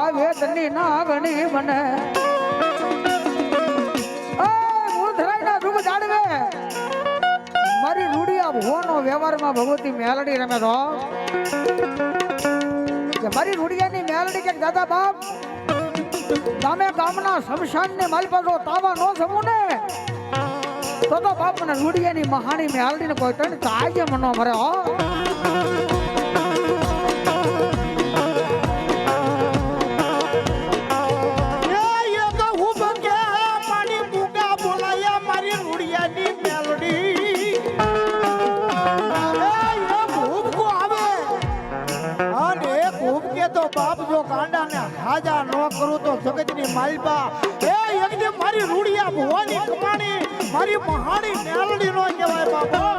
વેદની નાગણી બને મૂળધરાઈના રૂપ જાડવે મારી રૂડિયા ભુવનો વ્યવહારમાં ભગવતી મેલડી રમે તો મારી રૂડિયાની મેલડી કે દાદા બાપ તમે ગામના શમશાનને માલપાસો તાવા નો સમૂહ ને તો બાપ મને રૂડિયાની મહાણી મેલડીને કોઈ તને તાજે મનો મરે હો હાજા નો કરું તો જગતની માલપા એ એકદમ મારી રૂડિયા ભવાની કમાણી મારી મહાણી મેલડી નો કહેવાય બાપા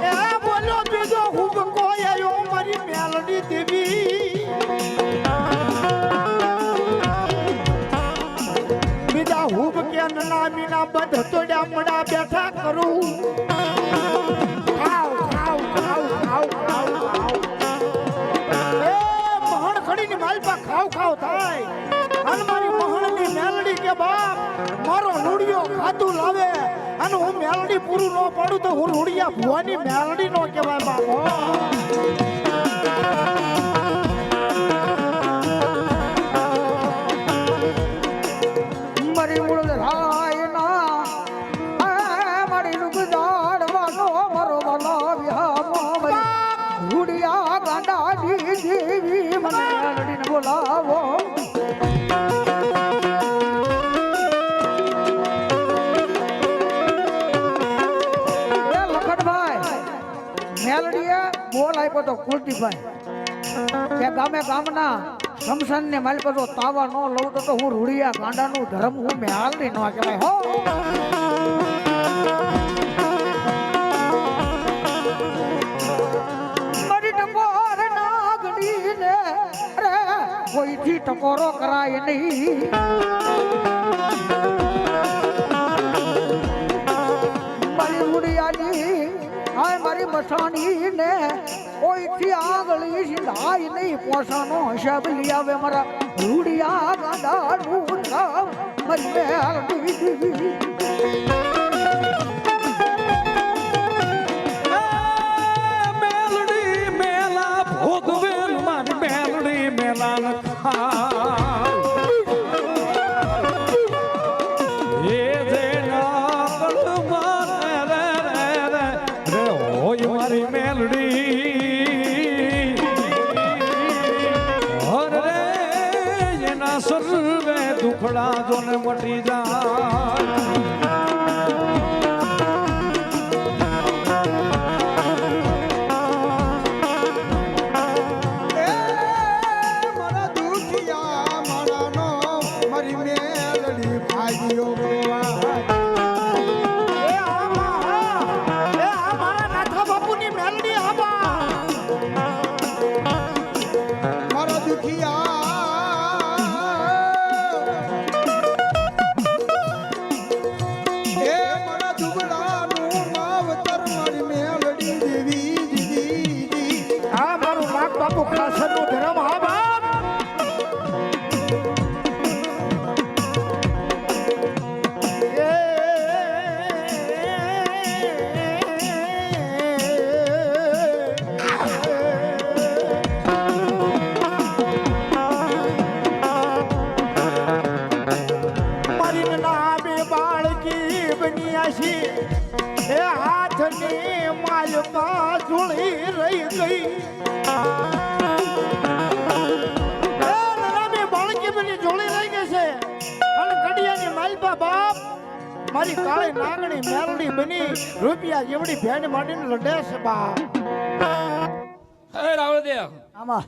એ બોલો બીજો હું કોઈ આયો મારી મેલડી દેવી બીજા હું કે નના મીના બંધ તોડ્યા મડા બેઠા કરું ખાવ થાય અને મારી મહણની મેલડી કે બાપ મારો રૂડિયો ખાતું લાવે અને હું મેલડી પૂરું ન પાડું તો હું રૂડિયા ભુવાની મેલડી નો કહેવાય બાપો મારી મૂળધરાઈના મારી રૂપ જાડવાનો મારો બનાવ્યા રૂડિયા ગાંડાની દેવી મને બોલાવો લખનભાઈ મેલડીએ બોલ આપ્યો તો કુલદીપભાઈ કે ગામે ગામના શમશાન ને માલ પર તાવા ન લઉં તો હું રૂડિયા ગાંડાનું ધર્મ હું મેલડી નો કહેવાય હો કોઈથી ટકોરો કરાય નહીં મારી રૂડિયાની હાય મારી મસાણી ને કોઈથી આંગળી સીધાય નહીં પોસાનો હિસાબ લઈ આવે મારા રૂડિયા ગાંડાનું નામ મારી મેલડી દુખડા જોને મટી જાય મારી કાળી નાગણી મેલડી બની રૂપિયા જેવડી ભેંડ માંડીને લડે છે બા હે રાવળદેવ આમાં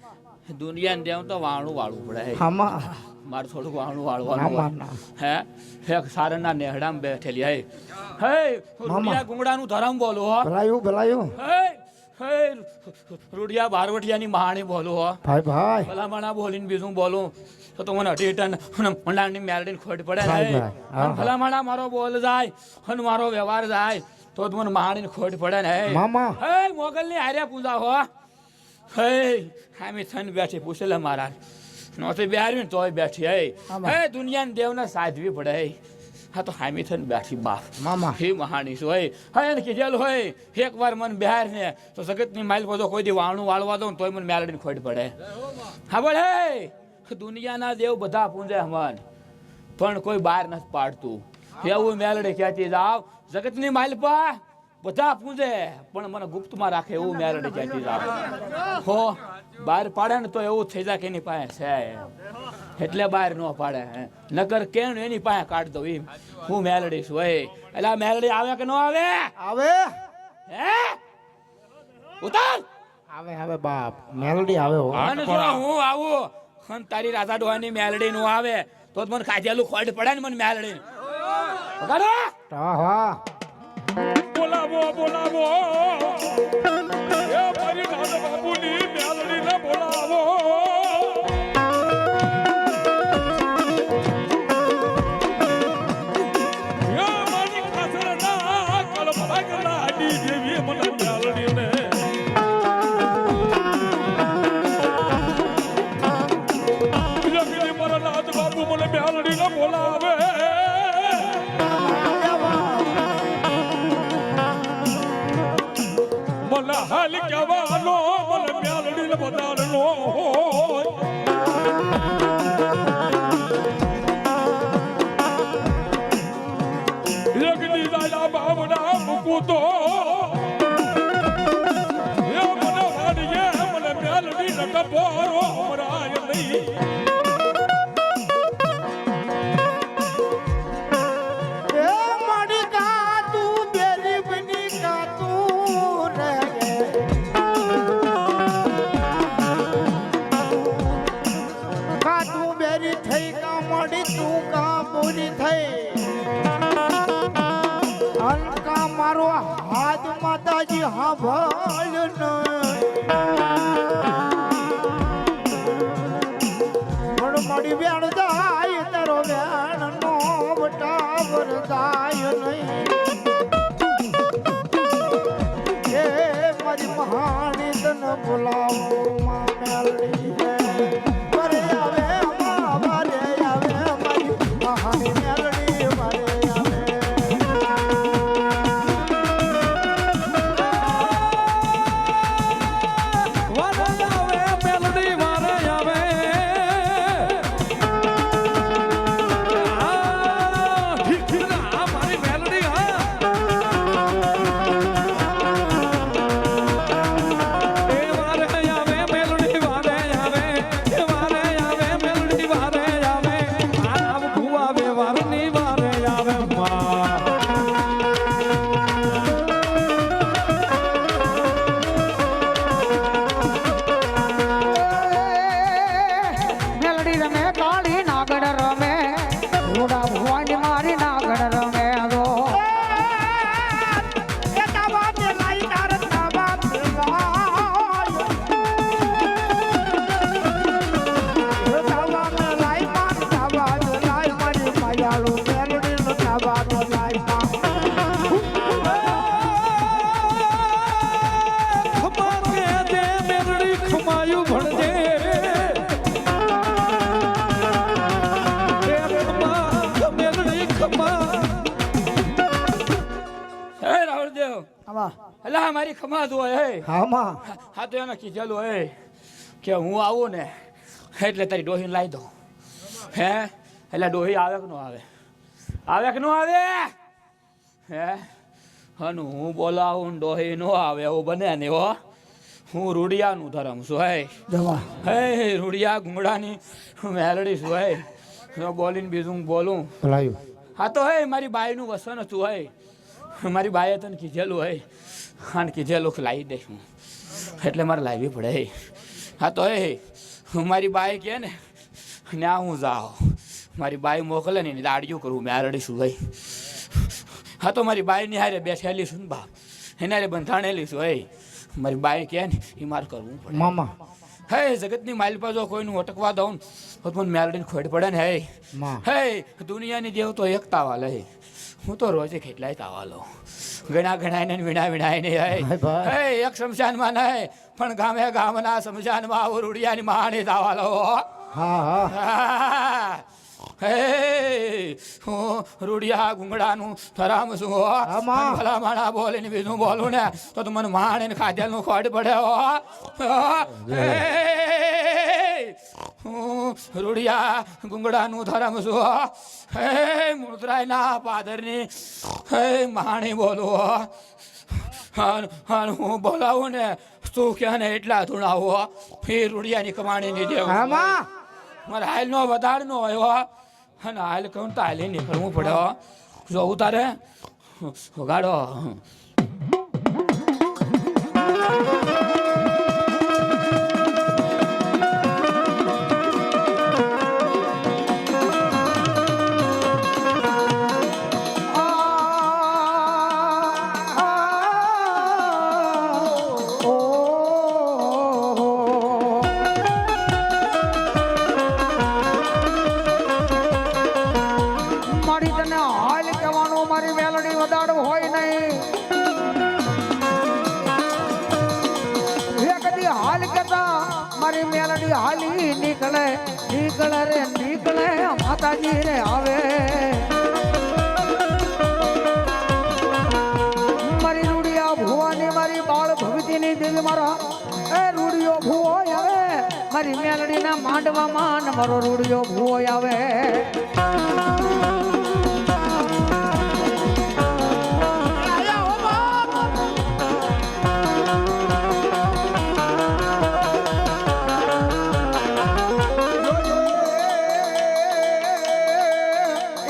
દુનિયાને દેવ તો વાણું વાળવું પડે આમાં મારે થોડું વાણું વાળવાનું હે હે સારણના નેહડામાં બેઠેલી હે રૂડિયા ગુંગડાનું ધરમ બોલો હો ભલાયું હે હે રૂડિયા બારવટિયાની મહાણી બોલો હો ભાઈ ભલામણા બોલીને બીજું બોલું તો મને અઢી ટન મંડાણની મેલડીને ખોટ પડે ને ભલામણા મારો બોલ જાય અને મારો વ્યવહાર જાય તો જ મને મહાણીને ખોટ પડે ને હે મામા. હે મોગલની હારે પૂજા હો હે હામી થઈને બેઠી પૂછેલે મહારાજ નોતી બેહારી ને તોય બેઠી હે દુનિયાને દેવને સાધવી પડે હે હા તો હામી થઈને બેઠી બાપ મામા. હે મહાણી શું હોય હા એને કીધેલું હોય એક વાર મને બહાર ને તો જગતની માઇલ બધો કોઈ દી વાણું વાળવા દઉં તોય મને મેલડીને ખોટ પડે હા બોલ હે દુનિયાના દેવ બધા પૂંજે હમન પણ કોઈ બહાર નથી પાડતું એવું મેલડી કહેતી જાવ જગતની માઇલ પા બધા પૂંજે પણ મને ગુપ્તમાં રાખે એવું મેલડી કહેતી જાવ હો બહાર પાડે ને તો એવું થઈ જાય કે એની પાસે છે એટલે બહાર ન પાડે નકર કેમ એની પાસે કાઢ દઉં એમ હું મેલડી છું એટલે આ મેલડી આવે કે ન આવે આવે હે ઉતાર આવે આવે બાપ મેલડી આવે હો અને જો હું આવું અને તારી રાધા ડોહાની મેલડી નું આવે તો જ મને કાજેલું ખોટ પડે ને મને મેલડી વગાડો હા બોલાવો બોલાવો એ મારી રાધા બાપુની મેલડીને બોલાવો એ મારી ખાસરના કલભાગના આડી દેવી મને મેલડીને જગની મારા નાથ બાપુ મને મેલડીને બોલાવે મને હાલ કહેવાનો મને મેલડીને બતાડનો યજ્ઞી દાદા બાબડા મૂકું તો એ મને વાડીએ મને મેલડીને કપોરો હમરાય નહીં એ મારી કાતું બેરી બની કાતું રે કાતું બેરી થઈ કા મળી તું કા પૂરી થઈ અલકા મારો હાથ માતાજી હા ભલ પણ મળી બેણ જાય તારો બેણ નો બટાવર જાય નહીં એ મારી મહાની તને બોલાવો માં મેલડી મારે આવે મારે આવે મારી મહાની મેલડી મારે આવે વારે આવે મેલડી વારે આવે ઠીક ઠીક આ મારી મેલડી હા એ વારે આવે મેલડી વારે આવે એ વારે આવે મેલડી વારે આવે આવ ભુવા વે વારની વારે આવે માં મેલડી રમે કાળી નાગડ રમે ઘોડા ભુવાની મારી નાગડ રમે રો એ તાવા તે લાઈ તાર તાવા તે લાઈ એ તાવા તે લાઈ માર તાવા તે લાઈ મારી માયાળુ મેલડી નો તાવા તે લાઈ મા ખમા કે દે મેલડી ખમાયું ભણજે એ ખમા મેલડી ખમા હે રાવળદેવ આમાં અલા મારી ખમા દો હે હા માં હા તો એને કીધેલું હે કે હું આવું ને એટલે તારી ડોહીને લાવી દઉં હે એટલે ડોહી આવે કે ન આવે આવે કે ન આવે હે અને હું બોલાવું ને ડોહી ન આવે એવું બને ને હો હું રૂડિયાનું ધરમ છું હે જવા હે રૂડિયા ગુંગડાની મેલડી છું હે હું બોલીને બીજું હું બોલું ભલાયું હા તો હે મારી બાઈનું વસન હતું હે મારી બાઈએ તને કીધેલું હે અને કીધેલું કે લાવી દઈશ હું એટલે મારે લાવવી પડે હે હા તો હે મારી બાઈ કહે ને આ હું જાઓ મારી બાઈ મોકલે ને દાડિયું કરું મેલડી છું ભાઈ હા તો મારી બાઈની હારે બેઠેલી છું ને બાપ એના હારે બંધાણેલી છું હે મારી બાઈ કહે ને એ મારે કરવું પડે મામા હે જગતની માલપા જો કોઈનું અટકવા દઉં તો મને મેલડીને ખોટ પડે ને માં. હે દુનિયાની દેવ તો એક તાવા લે હું તો રોજે કેટલાય તાવા લઉં ગણા ગણાય ને વિણાય ને હાય ભાઈ. હે એક શમશાનમાં નહીં પણ ગામે ગામના શમશાનમાં આવું રૂડિયાની મહાણી તાવા લો હા હા હે હું રૂડિયા ગુંગડાનું થરામ છું આમાં. ભલા માણા બોલીને બીજું બોલું ને તો તું મને માણીને ખાધેલનું ખોટ પડે હું રૂડિયા ગુંગડાનું થરામ છું હે મુદ્રાયના પાદરની હે માણી બોલું હું બોલાવું ને તું ક્યાં ને એટલા ધૂણાવો ફી રૂડિયાની કમાણીની દેવ આમાં. મારે હાલ નો વધાર નો હોય અને હાલ કહું તો હાલે નીકળવું પડે જો ઉતારે ગાડો મારી તને હાલ કહેવાનું મારી મેલડી વધારે હોય નહીં એ કદી હાલ કહેતા મારી મેલડી હાલી નીકળે નીકળે રે નીકળે માતાજી રે આવે મારી રૂડિયા ભુવાની મારી બાળ ભગતીની દેવી મારા એ રૂડિયો ભુવો આવે મારી મેલડીના માંડવામાં ને મારો રૂડિયો ભુવો આવે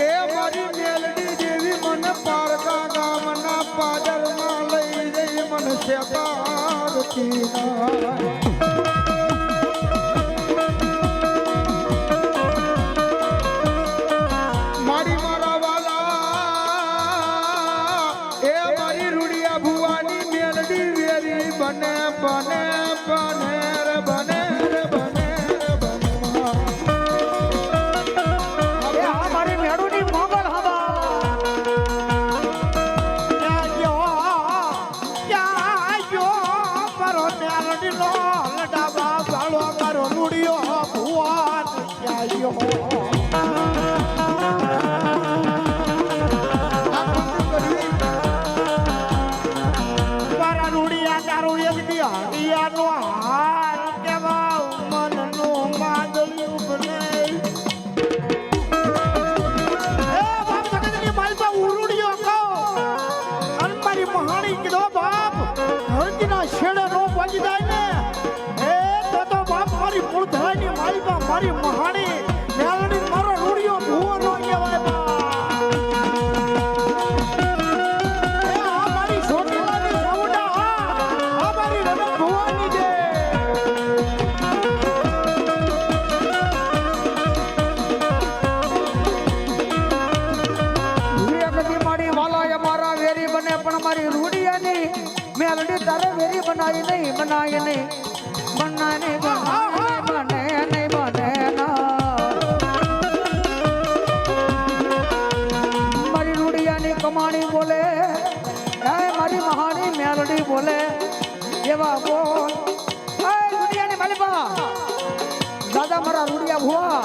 એ મારી મેલડી દેવી મને પારકા ગામના પાદરમાં લઈ જઈ મને શેતારતી નાય. મારી મારા વાલા એ મારી રૂડિયા ભુવાની મેલડી વેરી બને બને બને રે બને રે બને રે બને. એ આ મારી મેળુની મોગલ હવા ક્યાં ગયો મારો મેલડીનો લડાવા વાળો મારો રૂડિયો ભુવાન ક્યાં ગયો. મારા રૂડિયા તારું એક દી હરિયાનો હાર કેવા મનનું માંદલ્યું બને. એ બાપ જગતની માલપા ઉરુડિયો કહો અને મારી મહાણી કીધો બાપ ધરતીના છેડે નો પહોંચી જાય ને એ તો બાપ મારી મૂળધરાની માલપા મારી મહાણી મેલડી મારો રૂડિયો ભૂવો નો કહેવાય બાપ. એ આ મારી છોકરાની સૌડા આ મારી રમત ભુવાની છે. કદી મારી વાલાએ મારા વેરી બને પણ મારી રૂડિયાની મેલડી તારે વેરી બનાવી નહીં બનાવી નહીં બનાવી નહીં બને નહીં બને ના મારી રૂડિયાની કમાણી બોલે હે મારી મહાની મેલડી બોલે એવા બોલ હે રૂડિયાની માલિપા દાદા મારા રૂડિયા ભુવા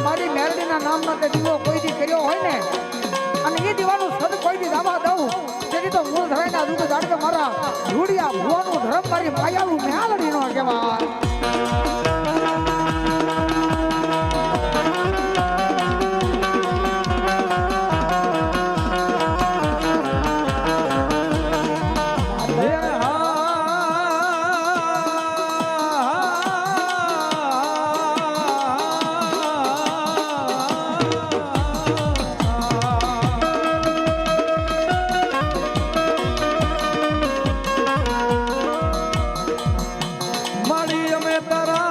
મારી મેલડીના નામનો તે દીવો કોઈ દી કર્યો હોય ને અને એ દીવાનું સદ કોઈ દી દાવા દઉં તેથી તો મૂળ ધરાયના દૂધ જાડકે મારા રૂડિયા ભુવાનું ધર્મ મારી માયાળું મેલડી નો કહેવાય મારી અમે તારા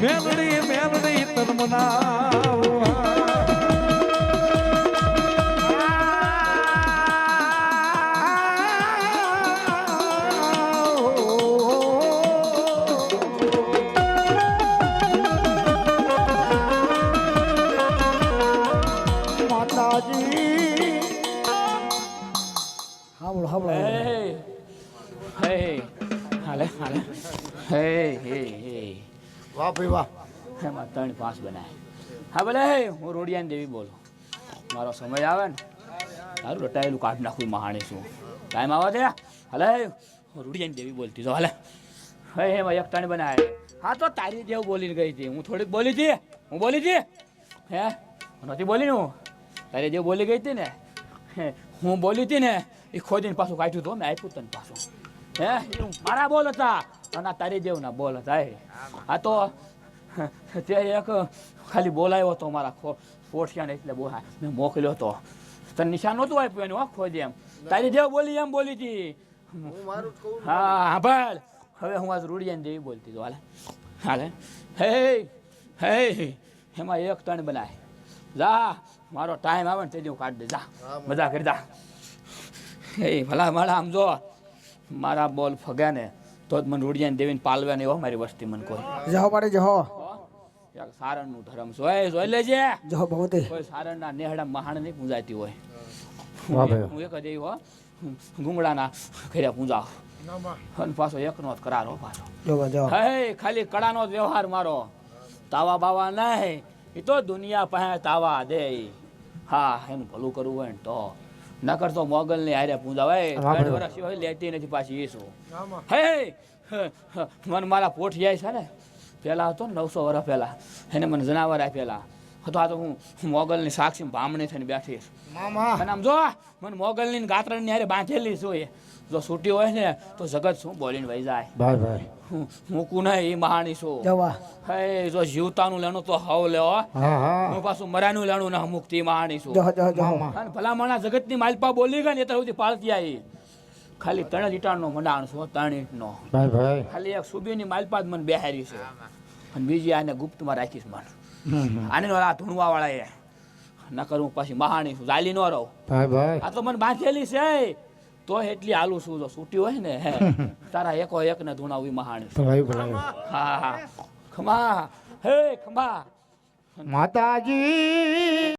મેલડી મેલડી તન મનાવા માતાજી હાંભળો હાંભળો હે હે હાલે હાલે હે હે હે વાહ ભાઈ વાહ એમાં 3-5 બનાય હા ભલે હું રોડિયાની દેવી બોલું મારો સમય આવે ને તારું રટાયેલું કાઢ નાખું મહાણી શું ટાઈમ આવે છે હલે હું રોડિયાની દેવી બોલતી તો હલે હે એમાં 1 ટણ બનાય હા તો તારી જેવું બોલીને ગઈ હતી હું થોડીક બોલી હતી હું બોલી હતી હે નથી બોલી ને હું તારી જેવું બોલી ગઈ હતી ને હું બોલી હતી ને એ ખોદીને પાછું કાઢ્યું તો મેં આપ્યું તને પાછું હે એ મારા બોલ હતા અને તારી જેવું ના બોલ હતા આ તો તે એક ખાલી બોલાયો હતો મારા પોઠિયાને એટલે બોલાય મેં મોકલ્યો હતો તને નિશાન નહોતું આપ્યું એનું ખોદી એમ તારી જેવું બોલી એમ બોલી હતી હા હા ભાઈ હવે હું આજ રૂડિયાને જેવી બોલતી તો હાલે હાલે હે હે એમાં 1 ટણ બનાય જા મારો ટાઈમ આવે ને તે હું કાઢી દે જા મજા કરી જા એ ભલા મારા આમ જો મારા બોલ ફગ્યા ને તો જ મને રૂડિયાને દેવીને પાલવે ને એવો મારી વસ્તી મને કોઈ જહો પાડે જહો યાર સારણનું ધર્મ છે જોઈ લેજે જહો ભગવતી કોઈ સારણના નેહડા મહાણ નહીં પૂજાતી હોય વાહ ભાઈ. હું એક જ એવી હો ગુંગળાના ઘરે પૂજા અને પાછો એકનો જ કરાર હો પાછો જો જો હે ખાલી કળાનો જ વ્યવહાર મારો તાવા બાવા નહીં એ તો દુનિયા પાસે તાવા દે હા એનું ભલું કરવું હોય ને તો નકર તો મોગલ ની હારે પૂજા હોય વાહ 3 વર્ષ હોય લેતી નથી પાછી એ શું હે મને મારા પોઠિયા છે ને પેલા હતો ને 900 વર્ષ પહેલા એને મને જનાવર આપેલા હતો આ તો હું મોગલની સાક્ષી બામણી થઈને બેઠી મામા અને આમ જો મને મોગલની ગાત્રણની હારે બાંધેલી જોઈએ જો છૂટી હોય ને તો જગત શું બોલીને વહી જાય ભાઈ ભાઈ મૂકું નહીં એ મહાણી શું જવા હે જો જીવતાનું લેણું તો હવ લેવો હા હા હું પાછું મરાનું લેણું ના મુક્તિ મહાણી છું જહો જહો જહો મામા. અને ભલામણા જગતની માલપા બોલી ગઈ ને એટલે સુધી પાળતી આવી ખાલી 3 ઈટાણનો મંડાણ છું 3 ઈંટનો ભાઈ ભાઈ ખાલી એક સુબીની માલપા જ મને બેહારી છે અને બીજી આને ગુપ્તમાં રાખીશ મને આને આ ધૂણવા વાળા એ ન કરું પછી મહાણી છું જાલી ન રહું ભાઈ ભાઈ આ તો મને બાંધેલી છે તો એટલી હાલું છું જો છૂટી હોય ને હે તારા એકો એક ને ધૂણાવી મહાણી છું. ભાઈ ભાઈ હા હા ખમા હે ખમા માતાજી